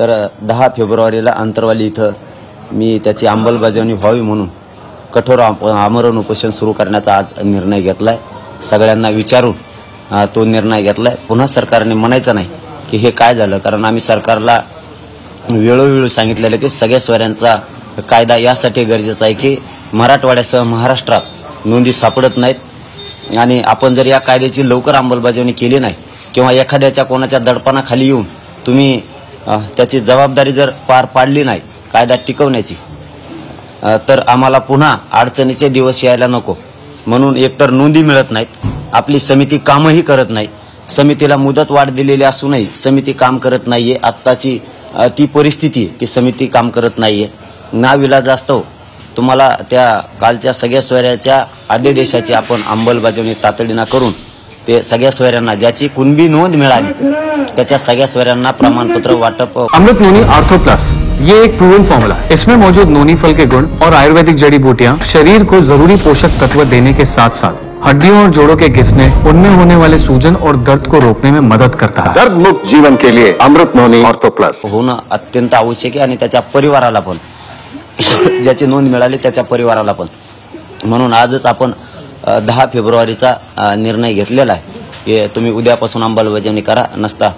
तर 10 फेब्रुवारीला अंतरवाली इथं मी त्याची अंमलबजावणी व्हावी म्हणून कठोर आमरण उपोषण सुरू करण्याचा आज निर्णय घेतलाय। सगळ्यांना विचारून तो निर्णय घेतलाय। पुन्हा सरकारने म्हणायचं नाही की हे काय झालं, कारण आम्ही सरकारला वेळोवेळी सांगितलेलं की सगळ्या सोयऱ्यांचा कायदा यासाठी गरजेचा आहे की मराठवाड्यासह महाराष्ट्रात नोंदी सापडत नाहीत आणि आपण जर या कायद्याची लवकर अंमलबजावणी केली नाही किंवा एखाद्याच्या कोणाच्या दडपणाखाली येऊन तुम्ही त्याची जबाबदारी जर पार पाडली नाही कायदा टिकवण्याची, तर आम्हाला पुन्हा अडचणीचे दिवस यायला नको। म्हणून एकतर नोंदी मिळत नाहीत, आपली समिती कामही करत नाही, समितीला मुदत वाढ दिलेली असूनही समिती काम करत नाहीये। आत्ताची ती परिस्थिती की समिती काम करत नाहीये। नाविलाजास्तव तुम्हाला त्या कालच्या सगळ्या सोयऱ्याच्या आदेशाची आपण अंमलबजावणी तातडीने करून ते सगळ्या सोयऱ्यांना ज्याची कुणबी नोंद मिळाली त्याच्या सगळ्या सोयऱ्यांना प्रमाणपत्र वाटप। अमृत नोनी आर्थो प्लस ये एक प्रूवन फॉर्मूला है। इसमें मौजूद नोनी फल के गुण और आयुर्वेदिक जड़ी बूटियां शरीर को जरूरी पोषक तत्व देने के साथ साथ हड्डियों और जोड़ों के घिसने, उनमें होने वाले सूजन और दर्द को रोकने में मदद करता है। दर्द मुक्त जीवन के लिए अमृत नोनी आर्थो प्लस होणं अत्यंत आवश्यक आहे आणि त्याच्या परिवाराला पण ज्याची नोंद मिळाली त्याच्या परिवाराला पण। म्हणून आजच आपण 10 फेब्रुवारीचा निर्णय घेतलेला आहे की तुम्ही उद्यापासून अंमलबजावणी करा, नसता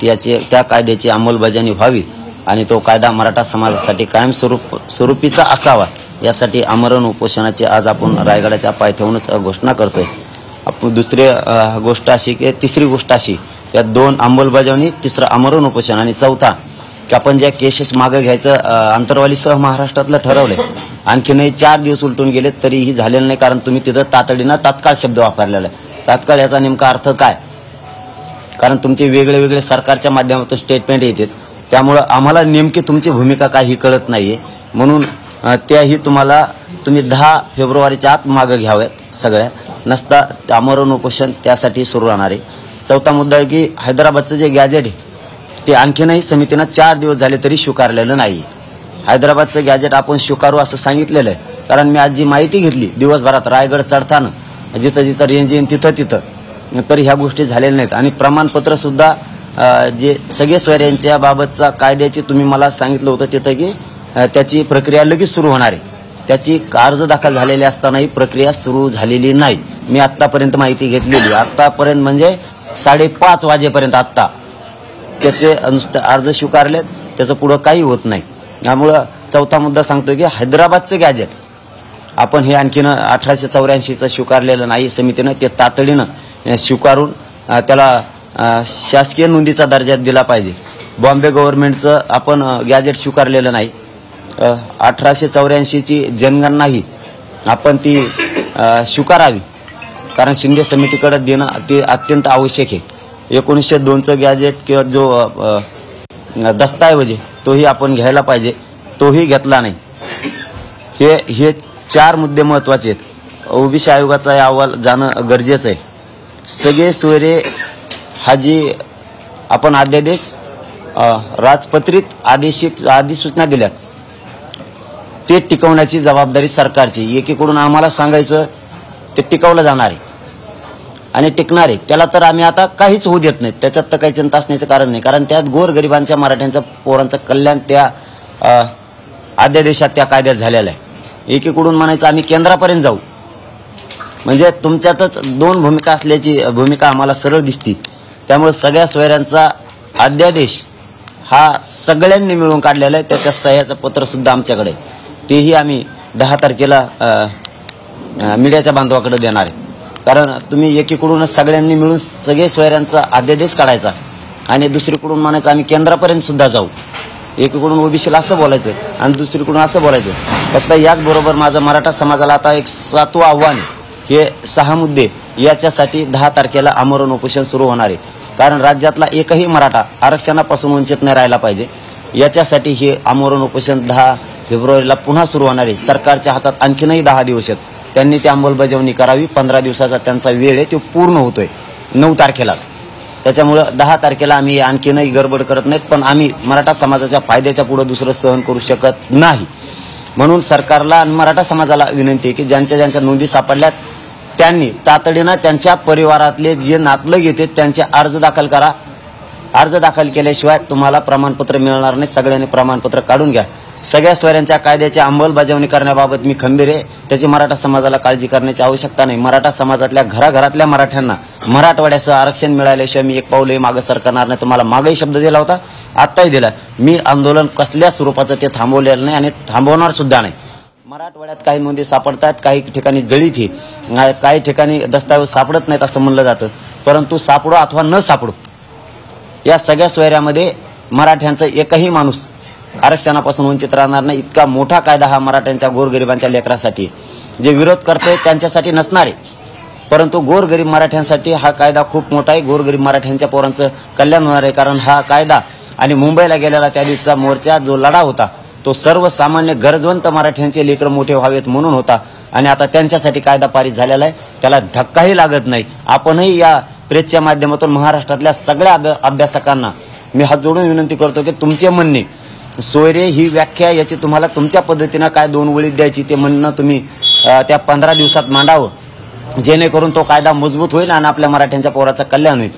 त्या कायद्याची अंमलबजावणी व्हावी आणि तो कायदा मराठा समाजासाठी कायमस्वरूपीचा असावा यासाठी आमरण उपोषणाची आज आपण रायगडाच्या पायथ्याहूनच घोषणा करतोय। आपण दुसरी गोष्ट अशी की तिसरी गोष्ट अशी या 2 अंमलबजावणी, तिसरं आमरण उपोषण आणि चौथा की आपण ज्या केसेस मागे घ्यायचं अंतरवालीसह महाराष्ट्रातलं ठरवलंय, आणखीनही 4 दिवस उलटून गेले तरीही झालेलं नाही, कारण तुम्ही तिथं तातडीनं तात्काळ शब्द वापरलेला आहे। तात्काळ याचा नेमका अर्थ काय, कारण तुमचे वेगळे वेगळे सरकारच्या माध्यमातून स्टेटमेंट येतात, त्यामुळे आम्हाला नेमकी तुमची भूमिका काय ही कळत नाहीये। म्हणून त्याही तुम्ही 10 फेब्रुवारीच्या आत मागे घ्याव्यात सगळ्या, नसता आमरण उपोषण त्यासाठी सुरू राहणार आहे। चौथा मुद्दा आहे की हैदराबादचं जे गॅजेट आहे ते आणखीनही समितीनं 4 दिवस झाले तरी स्वीकारलेलं नाही। हैदराबादचं गॅजेट आपण स्वीकारू असं सांगितलेलं आहे, कारण मी आज जी माहिती घेतली दिवसभरात रायगड चढताना जिथं जिथं रेंज येईन तिथं तर ह्या गोष्टी झालेल्या नाहीत। आणि प्रमाणपत्र सुद्धा जे सगळे सोयऱ्यांच्या बाबतचा कायद्याची तुम्ही मला सांगितलं होतं तिथं की त्याची प्रक्रिया लगेच सुरू होणार आहे, त्याची अर्ज दाखल झालेली असतानाही प्रक्रिया सुरू झालेली नाही। मी आत्तापर्यंत माहिती घेतलेली, आत्तापर्यंत म्हणजे 5:30 वाजेपर्यंत आत्ता त्याचे नुसते अर्ज स्वीकारलेत, त्याचं पुढं काही होत नाही। त्यामुळं चौथा मुद्दा सांगतोय की हैदराबादचं गॅजेट आपण हे आणखीन 1884चं स्वीकारलेलं नाही समितीनं, ते तातडीनं स्वीकारून त्याला शासकीय नोंदीचा दर्जा दिला पाहिजे। बॉम्बे गव्हर्नमेंटचं आपण गॅजेट स्वीकारलेलं नाही। 1884ची जनगणनाही आपण ती स्वीकारावी, कारण शिंदे समितीकडे देणं ते अत्यंत आवश्यक आहे। 1902चं गॅजेट किंवा जो दस्तऐवज आहे तोही आपण घ्यायला पाहिजे, तोही घेतला नाही। हे 4 मुद्दे महत्त्वाचे आहेत। ओबीसी आयोगाचा अहवाल जाणं गरजेचं आहे। सगळे सोयरे हा जी आपण अध्यादेश राजपत्रित अधिसूचना दिल्या ते टिकवण्याची जबाबदारी सरकारची। एकीकडून आम्हाला सांगायचं ते टिकवलं जाणार आहे आणि टिकणार आहे, त्याला तर आम्ही आता काहीच होऊ देत नाही, त्याच्यात तर काही चिंता असण्याचं कारण नाही, कारण त्यात गोरगरिबांच्या मराठ्यांच्या पोरांचं कल्याण त्या अध्यादेशात त्या कायद्यात झालेलं आहे। एकीकडून म्हणायचं आम्ही केंद्रापर्यंत जाऊ, म्हणजे तुमच्यातच 2 भूमिका असल्याची भूमिका आम्हाला सरळ दिसती। त्यामुळे सगळ्या सोयऱ्यांचा अध्यादेश हा सगळ्यांनी मिळून काढलेला आहे, त्याच्या सह्याचं पत्र सुद्धा आमच्याकडे, तेही आम्ही 10 तारखेला मीडियाच्या बांधवाकडे देणार आहे। कारण तुम्ही एकीकडून सगळ्यांनी मिळून सगळे सोयऱ्यांचा अध्यादेश काढायचा आणि दुसरीकडून म्हणायचं आम्ही केंद्रापर्यंत सुद्धा जाऊ। एकीकडून ओबीसीला असं बोलायचं आणि दुसरीकडून असं बोलायचं। फक्त याचबरोबर माझं मराठा समाजाला आता एक 7वं आव्हान, हे 6 मुद्दे याच्यासाठी 10 तारखेला आमरण उपोषण सुरू होणार आहे, कारण राज्यातला एकही मराठा आरक्षणापासून वंचित नाही राहिला पाहिजे। याच्यासाठी हे आमरण उपोषण 10 फेब्रुवारीला पुन्हा सुरू होणार आहे। सरकारच्या हातात आणखीनही 10 दिवस आहेत, त्यांनी ती अंमलबजावणी करावी। 15 दिवसाचा त्यांचा वेळ आहे, तो पूर्ण होतोय 9 तारखेलाच। त्याच्यामुळं 10 तारखेला आम्ही आणखीनही गडबड करत नाहीत, पण आम्ही मराठा समाजाच्या फायद्याच्या पुढे दुसरं सहन करू शकत नाही। म्हणून सरकारला आणि मराठा समाजाला विनंती आहे की ज्यांच्या नोंदी सापडल्यात त्यांनी तातडीनं त्यांच्या परिवारातले जे नातलग येते त्यांचे अर्ज दाखल करा अर्ज दाखल केल्याशिवाय तुम्हाला प्रमाणपत्र मिळणार नाही. सगळ्यांनी प्रमाणपत्र काढून घ्या. सगळ्या सोयऱ्यांच्या कायद्याची अंमलबजावणी करण्याबाबत मी खंबीर आहे. त्याची मराठा समाजाला काळजी करण्याची आवश्यकता नाही. मराठा समाजातल्या घराघरातल्या मराठ्यांना मराठवाड्याचं आरक्षण मिळाल्याशिवाय मी एक पाऊलही मागे सरकणार नाही. तुम्हाला मागेही शब्द दिला होता, आत्ताही दिला. मी आंदोलन कसल्या स्वरूपाचं ते थांबवलेलं नाही आणि थांबवणार सुद्धा नाही. मराठवाड्यात काही नोंदी सापडतात, काही ठिकाणी जळीत ही, काही ठिकाणी दस्तावेज सापडत नाहीत असं म्हणलं जातं. परंतु सापडो अथवा न सापडो, या सगळ्या सोयऱ्यामध्ये मराठ्यांचा एकही माणूस आरक्षणापासून वंचित राहणार नाही. इतका मोठा कायदा हा मराठ्यांच्या गोरगरिबांच्या लेकरासाठी, जे विरोध करतोय त्यांच्यासाठी नसणार आहे, परंतु गोरगरीब मराठ्यांसाठी हा कायदा खूप मोठा आहे. गोरगरीब मराठ्यांच्या पोरांचं कल्याण होणार आहे. कारण हा कायदा आणि मुंबईला गेलेला त्या दिवसाचा मोर्चा जो लढा होता तो सर्वसामान्य गरजवंत मराठ्यांचे लेकर मोठे व्हावेत म्हणून होता आणि आता त्यांच्यासाठी कायदा पारित झालेला आहे. त्याला धक्काही लागत नाही. आपणही या प्रेसच्या माध्यमातून महाराष्ट्रातल्या सगळ्या अभ्यासकांना मी हात जोडून विनंती करतो की तुमचे म्हणणे, सोयरे ही व्याख्या याची तुम्हाला तुमच्या पद्धतीनं काय 2 ओळीत द्यायची ते म्हणणं तुम्ही त्या 15 दिवसात मांडावं, जेणेकरून तो कायदा मजबूत होईल आणि आपल्या मराठ्यांच्या पोराचं कल्याण होईल.